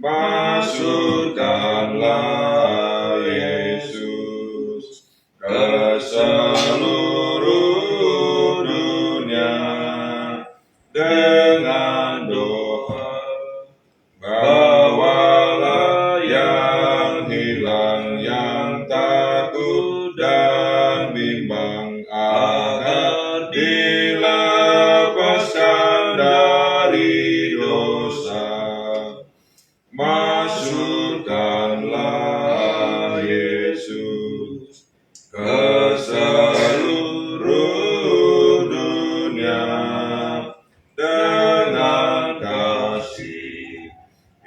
Masukkanlah Yesus ke seluruh dunia dengan doa. Bawalah yang hilang, yang takut dan bimbang, agar dilepaskan dari dosa. Masukkanlah Yesus ke seluruh dunia dengan kasih,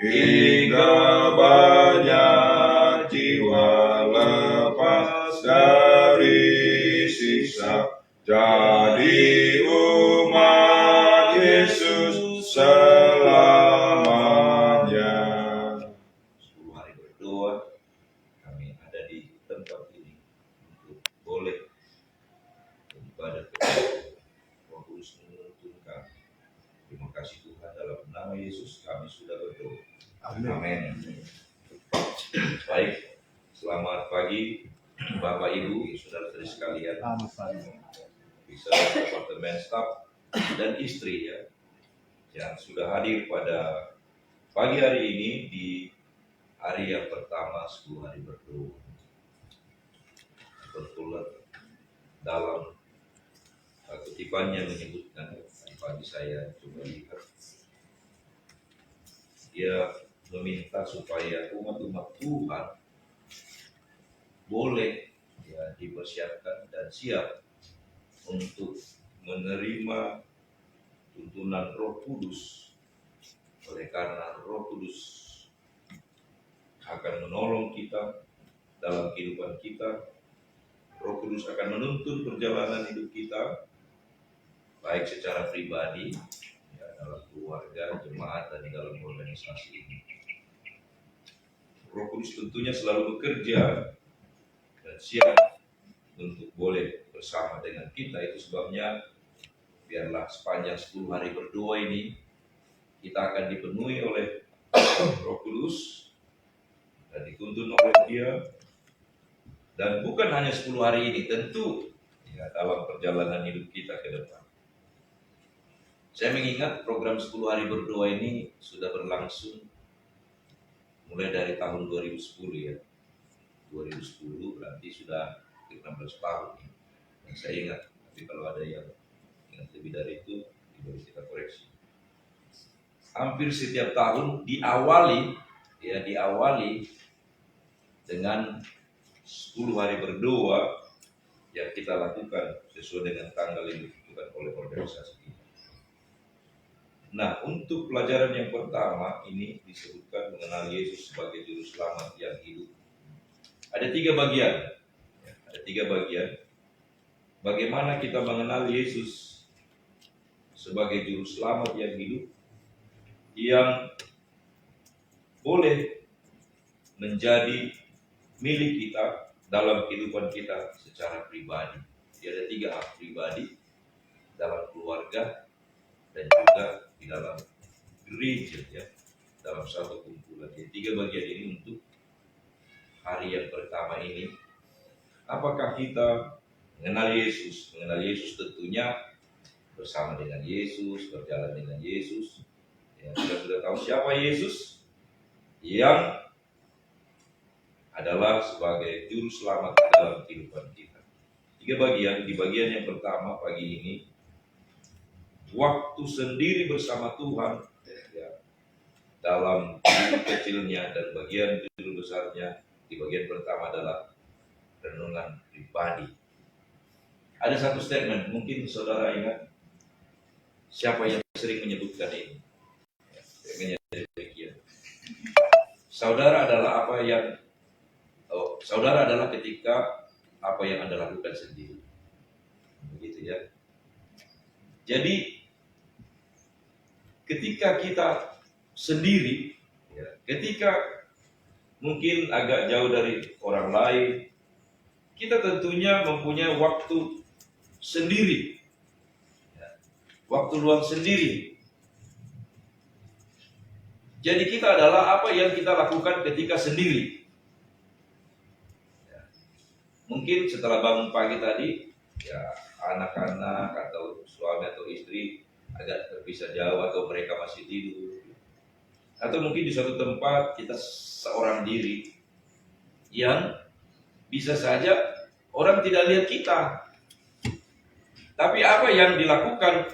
hingga banyak jiwa lepas dari siksa, jadi umat Yesus selamanya. 10 hari berdoa, kami ada di tempat ini untuk boleh beribadah kepada Roh Kudus menuntun kami. Terima kasih Tuhan, dalam nama Yesus kami sudah berdoa. Amin. Baik, selamat pagi Bapak Ibu, saudara-saudari sekalian, bisa departemen staf dan istri ya, yang sudah hadir pada pagi hari ini di hari yang pertama 10 hari berdoa. Kebetulan dalam kutipannya menyebutkan pagi saya coba lihat, dia meminta supaya umat-umat Tuhan boleh ya dipersiapkan dan siap untuk menerima tuntunan Roh Kudus, oleh karena Roh Kudus akan menolong kita dalam kehidupan kita. Roh Kudus akan menuntun perjalanan hidup kita, baik secara pribadi, ya, dalam keluarga, jemaat, dan di dalam organisasi ini. Roh Kudus tentunya selalu bekerja dan siap untuk boleh bersama dengan kita. Itu sebabnya biarlah sepanjang 10 hari berdoa ini kita akan dipenuhi oleh Roh Kudus dan dituntun oleh Dia. Dan bukan hanya 10 hari ini, tentu ya, dalam perjalanan hidup kita ke depan. Saya mengingat program 10 hari berdoa ini sudah berlangsung mulai dari tahun 2010 ya. 2010 berarti sudah 16 tahun. Dan saya ingat, tapi kalau ada yang ingat lebih dari itu, boleh kita koreksi. Hampir setiap tahun diawali dengan 10 hari berdoa yang kita lakukan sesuai dengan tanggal yang ditentukan oleh organisasi kita. Nah, untuk pelajaran yang pertama ini disebutkan mengenal Yesus sebagai juru selamat yang hidup. Ada 3 bagian. Ya, ada 3 bagian. Bagaimana kita mengenal Yesus sebagai juru selamat yang hidup, yang boleh menjadi milik kita dalam kehidupan kita secara pribadi. Jadi ada 3 hak pribadi, dalam keluarga dan juga di dalam gereja ya, dalam satu kumpulan. Jadi 3 bagian ini untuk hari yang pertama ini. Apakah kita mengenal Yesus? Mengenal Yesus tentunya bersama dengan Yesus, berjalan dengan Yesus. Ya, kita sudah tahu siapa Yesus yang adalah sebagai juru selamat dalam kehidupan kita. 3 bagian. Di bagian yang pertama pagi ini, waktu sendiri bersama Tuhan ya, dalam hidup kecilnya dan bagian judul besarnya. Di bagian pertama adalah renungan pribadi. Ada satu statement, mungkin saudara ingat siapa yang sering menyebutkan ini? Statementnya demikian. Saudara adalah saudara adalah ketika apa yang Anda lakukan sendiri. Begitu ya. Jadi ketika kita sendiri, ya, ketika mungkin agak jauh dari orang lain, kita tentunya mempunyai waktu sendiri, ya, waktu luang sendiri. Jadi kita adalah apa yang kita lakukan ketika sendiri. Ya. Mungkin setelah bangun pagi tadi, ya anak-anak atau suami atau istri agak terpisah jauh atau mereka masih tidur. Atau mungkin di suatu tempat kita seorang diri yang bisa saja orang tidak lihat kita. Tapi apa yang dilakukan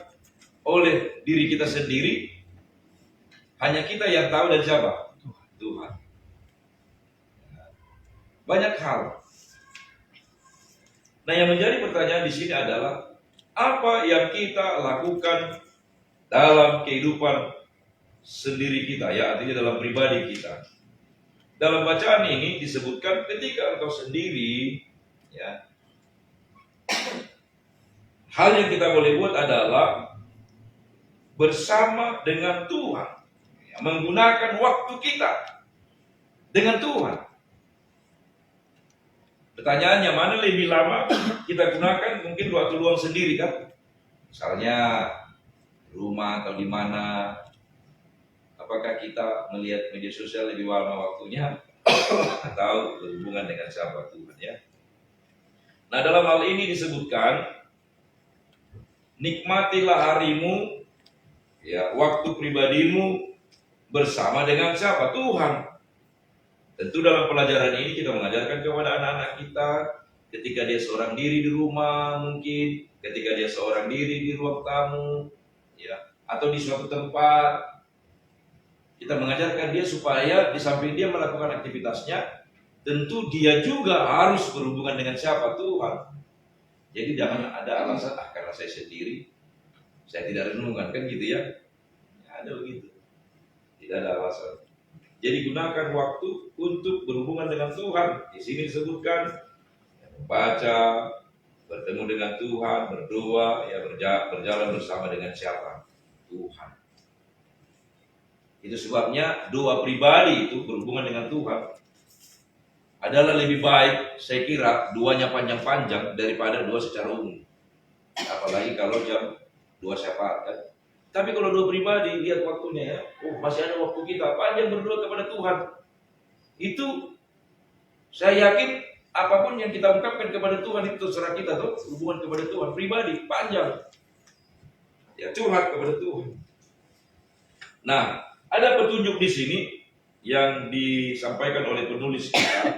oleh diri kita sendiri, hanya kita yang tahu dan siapa? Tuhan. Banyak hal. Nah, yang menjadi pertanyaan di sini adalah apa yang kita lakukan dalam kehidupan sendiri kita, ya artinya dalam pribadi kita. Dalam bacaan ini disebutkan ketika engkau sendiri, ya, hal yang kita boleh buat adalah bersama dengan Tuhan, ya, menggunakan waktu kita dengan Tuhan. Pertanyaannya, mana lebih lama kita gunakan? Mungkin waktu luang sendiri kan? Misalnya rumah atau di mana. Apakah kita melihat media sosial lebih lama waktunya atau berhubungan dengan siapa Tuhan, ya? Nah, dalam hal ini disebutkan nikmatilah harimu, ya, waktu pribadimu bersama dengan siapa? Tuhan. Tentu dalam pelajaran ini kita mengajarkan kepada anak-anak kita ketika dia seorang diri di rumah, mungkin ketika dia seorang diri di ruang tamu, ya, atau di suatu tempat. Kita mengajarkan dia supaya di samping dia melakukan aktivitasnya, tentu dia juga harus berhubungan dengan siapa? Tuhan. Jadi jangan ada alasan, karena saya sendiri, saya tidak renungkan, kan gitu ya. Ada begitu. Tidak ada alasan. Jadi gunakan waktu untuk berhubungan dengan Tuhan. Di sini disebutkan membaca, bertemu dengan Tuhan, berdoa, ya, berjalan bersama dengan siapa? Tuhan. Itu sebabnya doa pribadi itu berhubungan dengan Tuhan adalah lebih baik, saya kira, doanya panjang-panjang daripada doa secara umum. Apalagi kalau jam 2 syafaat, kan. Tapi kalau doa pribadi, lihat waktunya, ya. Oh, masih ada waktu kita panjang berdoa kepada Tuhan. Itu saya yakin apapun yang kita ungkapkan kepada Tuhan itu terserah kita tuh, hubungan kepada Tuhan pribadi panjang. Ya, curhat kepada Tuhan. Nah, ada petunjuk di sini yang disampaikan oleh penulis kita.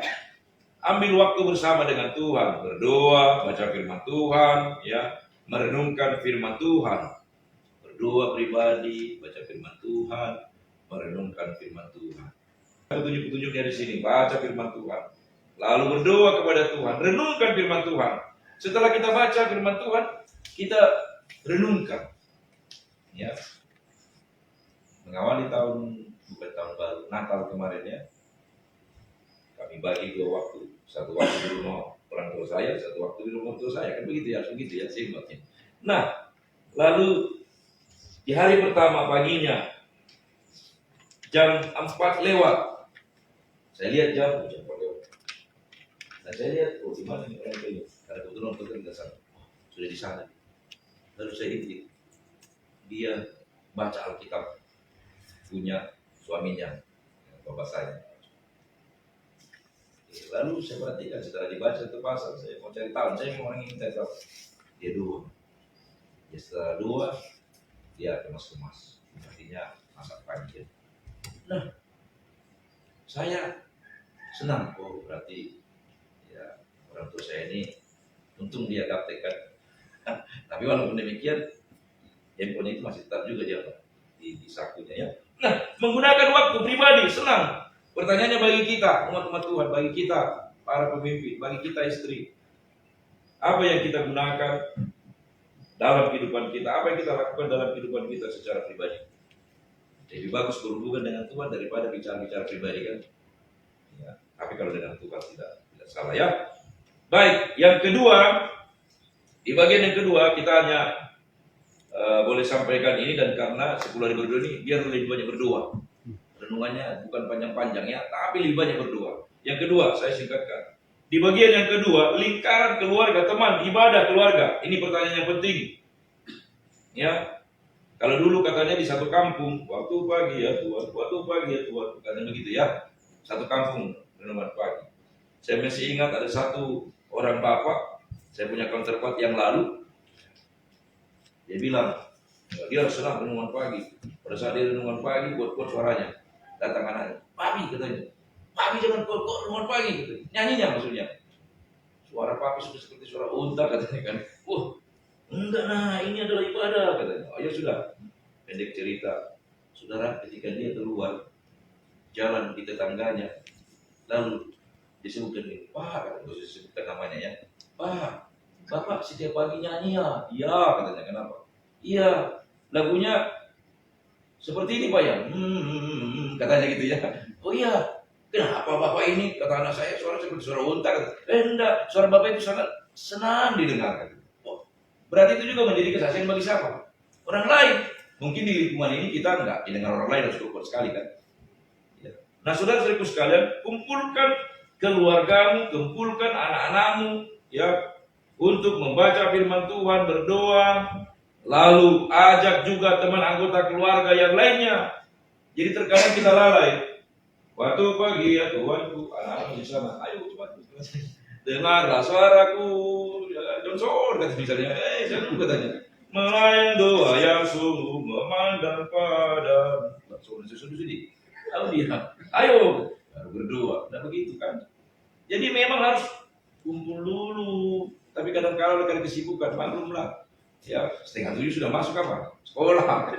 Ambil waktu bersama dengan Tuhan, berdoa, baca firman Tuhan, ya, merenungkan firman Tuhan. Berdoa pribadi, baca firman Tuhan, merenungkan firman Tuhan. Petunjuk-petunjuknya di sini, baca firman Tuhan, lalu berdoa kepada Tuhan, renungkan firman Tuhan. Setelah kita baca firman Tuhan, kita renungkan, ya. Mengawali bukan tahun baru, Natal kemarin, ya, kami bagi 2 waktu, satu waktu di rumah orang tua saya, satu waktu di rumah orang tua saya, kan begitu ya sifatnya. Nah, lalu di hari pertama paginya jam 4 lewat, saya lihat jam 4 lewat. Nah, saya lihat, oh, di mana nih orang tua? Karena kebetulan orang tua tidak sana, sudah di sana. Lalu saya intip, dia baca Alkitab punya suaminya, bapak saya. Lalu saya perhatikan setelah dibaca itu pasal, saya mau cari tahu, saya memang ingin cari tahu. Dia 2. Ya, setelah 2 dia kemas-kemas, artinya masak pagi. Nah, saya senang, oh berarti ya orang tua saya ini untung dia gaptekan. Tapi walaupun demikian, handphone itu masih tetap juga dia di sakunya, ya. Nah, menggunakan waktu pribadi, senang. Pertanyaannya bagi kita, umat-umat Tuhan, bagi kita, para pemimpin, bagi kita istri, apa yang kita gunakan dalam kehidupan kita, apa yang kita lakukan dalam kehidupan kita secara pribadi. Lebih bagus berhubungan dengan Tuhan daripada bicara-bicara pribadi, kan. Ya, tapi kalau dengan Tuhan tidak salah, ya. Baik, yang kedua, di bagian yang kedua kita hanya boleh sampaikan ini, dan karena 10 hari berdoa ini biar lebih banyak berdoa. Renungannya bukan panjang-panjang, ya, tapi lebih banyak berdoa. Yang kedua, saya singkatkan. Di bagian yang kedua, lingkaran keluarga, teman, ibadah keluarga. Ini pertanyaan yang penting. Ya. Kalau dulu katanya di satu kampung, waktu pagi ya Tuhan, waktu pagi ya Tuhan, katanya begitu ya. Satu kampung renungan pagi. Saya masih ingat ada satu orang bapak, saya punya counterpart yang lalu, dia bilang, dia senang renungan pagi. Pada saat dia renungan pagi, kuat-kuat suaranya. Datang anaknya, papi katanya, papi jangan kuat-kuat renungan pagi. Gitu. Nyanyinya maksudnya. Suara papi sudah seperti suara unta katanya kan. Enggak nah, ini adalah ibadah katanya. Oh ya sudah, pendek cerita. Saudara, ketika dia keluar, jalan di tetangganya, lalu disebutkan ini, Pak, kalau disebutkan namanya ya, Pak, Bapak setiap pagi nyanyi ya? Iya, katanya, kenapa? Iya, lagunya seperti ini Pak ya, katanya gitu ya. Oh iya, kenapa Bapak ini, kata anak saya, suara seperti suara unta. Enggak, suara Bapak itu sangat senang didengarkan. Oh, berarti itu juga menjadi kesaksian bagi siapa? Orang lain. Mungkin di lingkungan ini kita enggak didengar orang lain, harus kuat sekali kan. Nah, saudara-saudaraku sekalian, kumpulkan keluargamu, kumpulkan anak-anakmu, ya, untuk membaca firman Tuhan, berdoa, lalu ajak juga teman anggota keluarga yang lainnya. Jadi terkadang kita lalai. Waktu pagi ya Tuhanku, anak-anak di sana, ayo cepat, dengarlah suaraku, ya, Johnson kata misalnya, jangan katanya, melayang doa yang sungguh memandang pada, sudah sedih. Lalu dia, ayo berdoa. Nah begitu kan. Jadi memang harus kumpul dulu. Tapi kadang-kadang karena kesibukan, maklumlah. Ya, 6:30 sudah masuk apa? Sekolah.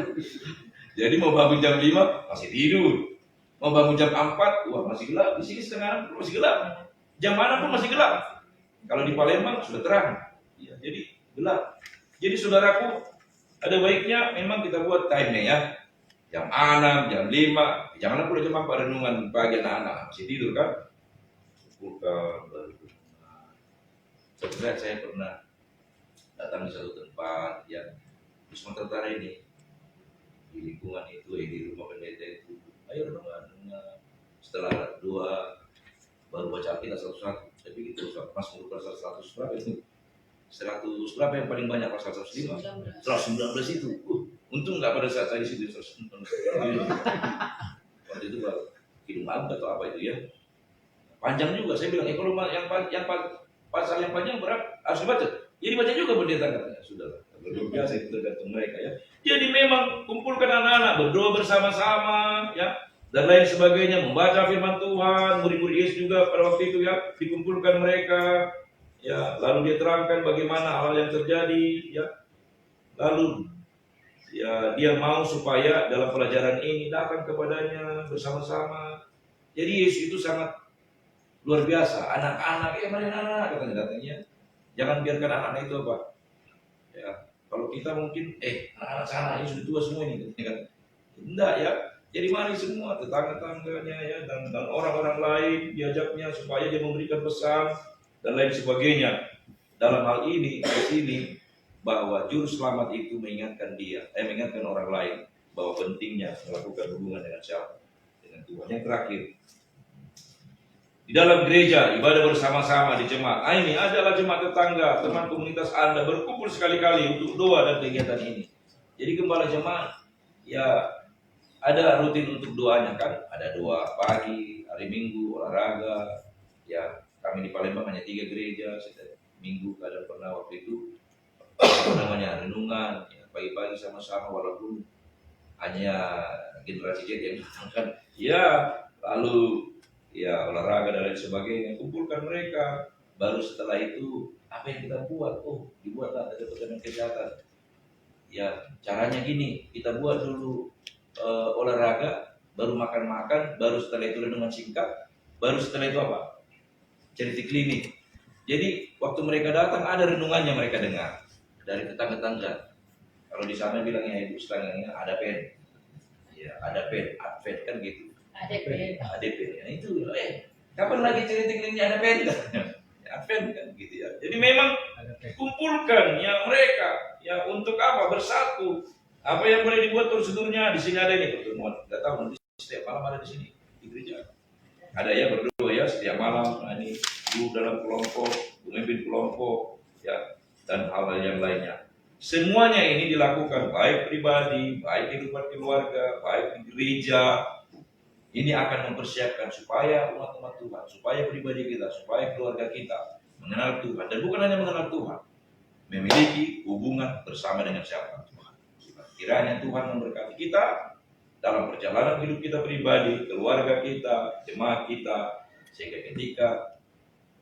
Jadi mau bangun jam 5 masih tidur. Mau bangun jam 4, wah masih gelap. Di sini 5:30 masih gelap. Jam mana pun masih gelap. Kalau di Palembang sudah terang. Ya, jadi gelap. Jadi saudaraku, ada baiknya memang kita buat time-nya ya. Jam 6, jam 5, janganlah pula jam 4 renungan pagi anak-anak masih tidur kan. Kumpulkan berrenungan. Sebenarnya saya pernah datang di satu tempat yang di Sumatera Utara ini, di lingkungan itu, di rumah pendeta itu, ayo renungan. Setelah doa, baru baca Alkitab satu-satu. Tapi itu Mazmur pasal 100 berapa itu? 100 berapa yang paling banyak? Pasal 105? 119 itu. Untung nggak pada saat saya di situ. Waktu itu baru hidung abad atau apa itu ya. Panjang juga. Saya bilang, kalau yang pasal yang panjang berat harus dibaca. Jadi baca juga pendeta katanya. Sudahlah. Biasa itu tergantung mereka ya. Jadi memang kumpulkan anak-anak, berdoa bersama-sama ya. Dan lain sebagainya, membaca firman Tuhan. Murid-murid Yesus juga pada waktu itu ya, dikumpulkan mereka. Ya, lalu dia terangkan bagaimana hal yang terjadi ya. Lalu ya dia mau supaya dalam pelajaran ini datang kepadanya bersama-sama. Jadi Yesus itu sangat luar biasa. Anak-anak, mari anak-anak katanya datangnya. Jangan biarkan anak-anak itu apa? Ya, kalau kita mungkin anak-anak sana ini sudah tua semua ini kan. Enggak ya. Jadi mari semua tetangga-tetangganya ya dan orang-orang lain diajaknya supaya dia memberikan pesan dan lain sebagainya. Dalam hal ini di sini bahwa juru selamat itu mengingatkan orang lain bahwa pentingnya melakukan hubungan dengan siapa? Dengan Tuhan. Yang terakhir, di dalam gereja ibadah bersama-sama di jemaat. Ini adalah jemaat tetangga, teman komunitas Anda berkumpul sekali-kali untuk doa dan kegiatan ini. Jadi gembala jemaat ya ada rutin untuk doanya kan? Ada doa pagi, hari Minggu, olahraga. Ya kami di Palembang hanya 3 gereja. Setiap minggu kadang pernah waktu itu renungan ya, pagi-pagi sama-sama walaupun hanya generasi Z yang datang ya, lalu ya olahraga dan lain sebagainya, kumpulkan mereka. Baru setelah itu apa yang kita buat? Dibuatlah ada pertemuan kesehatan ya. Caranya gini, kita buat dulu olahraga, baru makan-makan, baru setelah itu renungan singkat, baru setelah itu apa? Cerita klinik. Jadi waktu mereka datang ada renungannya mereka dengar dari tetangga-tetangga. Kalau di sana bilangnya ibu setanganya ada pen, ya ada pen, advent kan gitu. Ada pen, ya itu. Kapan lagi cerita kliniknya ada pen? Advent kan gitu ya. Jadi memang kumpulkan ya mereka ya untuk apa? Bersatu. Apa yang boleh dibuat prosedurnya di sini ada ini pertemuan. Tidak tahu nanti setiap malam ada di sini di gereja. Ada ya berdoa ya setiap malam. Nah, ini dalam kelompok, pemimpin kelompok ya dan hal-hal yang lainnya. Semuanya ini dilakukan baik pribadi, baik kehidupan keluarga, baik di gereja. Ini akan mempersiapkan supaya umat-umat Tuhan, supaya pribadi kita, supaya keluarga kita mengenal Tuhan. Dan bukan hanya mengenal Tuhan, memiliki hubungan bersama dengan siapa? Tuhan. Kiranya Tuhan memberkati kita dalam perjalanan hidup kita pribadi, keluarga kita, jemaat kita, sehingga ketika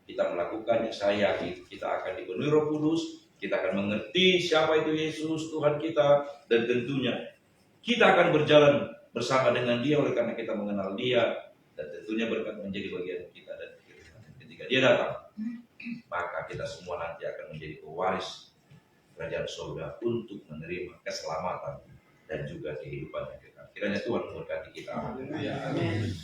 kita melakukannya, saya yakin kita akan dipenuhi Roh Kudus, kita akan mengerti siapa itu Yesus Tuhan kita, dan tentunya kita akan berjalan bersama dengan Dia oleh karena kita mengenal Dia, dan tentunya berkat menjadi bagian kita. Dan ketika Dia datang, maka kita semua nanti akan menjadi pewaris kerajaan surga untuk menerima keselamatan dan juga kehidupan yang kekal. Kiranya Tuhan memberkati kita. Amin.